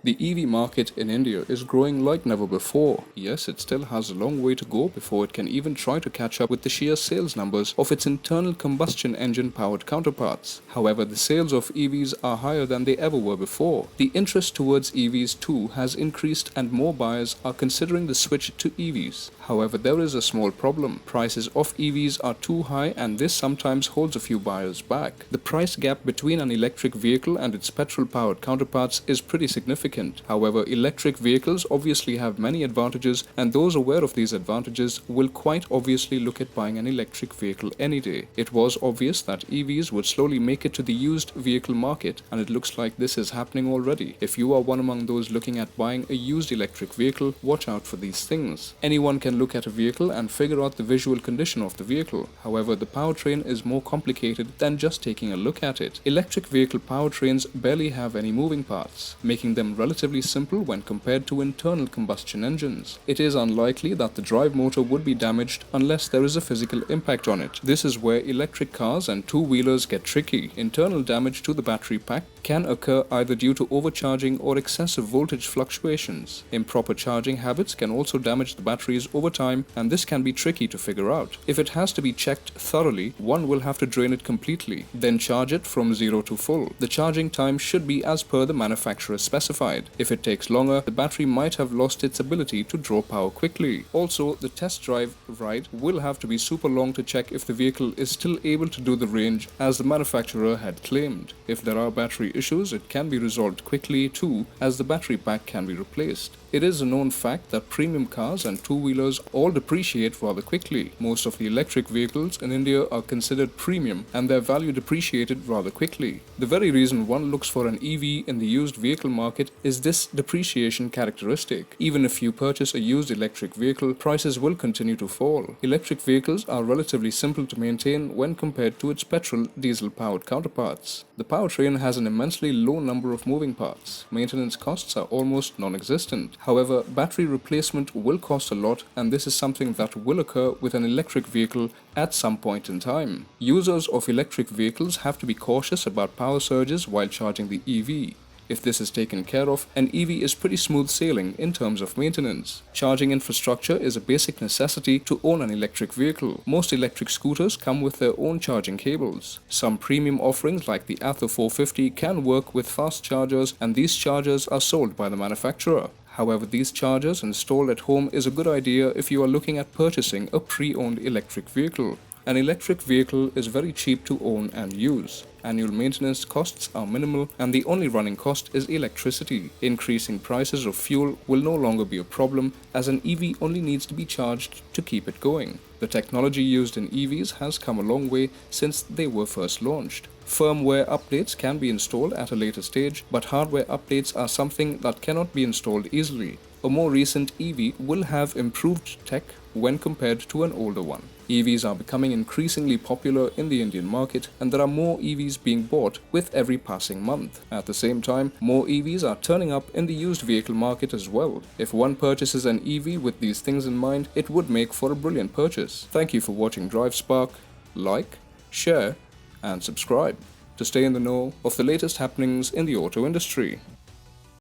The EV market in India is growing like never before. Yes, it still has a long way to go before it can even try to catch up with the sheer sales numbers of its internal combustion engine powered counterparts. However, the sales of EVs are higher than they ever were before. The interest towards EVs too has increased and more buyers are considering the switch to EVs. However, there is a small problem. Prices of EVs are too high and this sometimes holds a few buyers back. The price gap between an electric vehicle and its petrol-powered counterparts is pretty significant. However, electric vehicles obviously have many advantages and those aware of these advantages will quite obviously look at buying an electric vehicle any day. It was obvious that EVs would slowly make it to the used vehicle market and it looks like this is happening already. If you are one among those looking at buying a used electric vehicle, watch out for these things. Anyone can look at a vehicle and figure out the visual condition of the vehicle. However, the powertrain is more complicated than just taking a look at it. Electric vehicle powertrains barely have any moving parts, making them relatively simple when compared to internal combustion engines. It is unlikely that the drive motor would be damaged unless there is a physical impact on it. This is where electric cars and two-wheelers get tricky. Internal damage to the battery pack can occur either due to overcharging or excessive voltage fluctuations. Improper charging habits can also damage the batteries over time, and this can be tricky to figure out. If it has to be checked thoroughly, one will have to drain it completely, then charge it from zero to full. The charging time should be as per the manufacturer specified. If it takes longer, the battery might have lost its ability to draw power quickly. Also, the test drive ride will have to be super long to check if the vehicle is still able to do the range as the manufacturer had claimed. If there are battery issues, it can be resolved quickly too, as the battery pack can be replaced. It is a known fact that premium cars and two-wheelers all depreciate rather quickly. Most of the electric vehicles in India are considered premium and their value depreciated rather quickly. The very reason one looks for an EV in the used vehicle market is this depreciation characteristic. Even if you purchase a used electric vehicle, prices will continue to fall. Electric vehicles are relatively simple to maintain when compared to its petrol-diesel powered counterparts. The powertrain has an immensely low number of moving parts. Maintenance costs are almost non-existent. However, battery replacement will cost a lot, and this is something that will occur with an electric vehicle at some point in time. Users of electric vehicles have to be cautious about power surges while charging the EV. If this is taken care of, an EV is pretty smooth sailing in terms of maintenance. Charging infrastructure is a basic necessity to own an electric vehicle. Most electric scooters come with their own charging cables. Some premium offerings like the Ather 450 can work with fast chargers, and these chargers are sold by the manufacturer. However, these chargers installed at home is a good idea if you are looking at purchasing a pre-owned electric vehicle. An electric vehicle is very cheap to own and use. Annual maintenance costs are minimal and the only running cost is electricity. Increasing prices of fuel will no longer be a problem as an EV only needs to be charged to keep it going. The technology used in EVs has come a long way since they were first launched. Firmware updates can be installed at a later stage, but hardware updates are something that cannot be installed easily. A more recent EV will have improved tech when compared to an older one. EVs are becoming increasingly popular in the Indian market and there are more EVs being bought with every passing month. At the same time, more EVs are turning up in the used vehicle market as well. If one purchases an EV with these things in mind, it would make for a brilliant purchase. Thank you for watching DriveSpark. Like, share and subscribe to stay in the know of the latest happenings in the auto industry.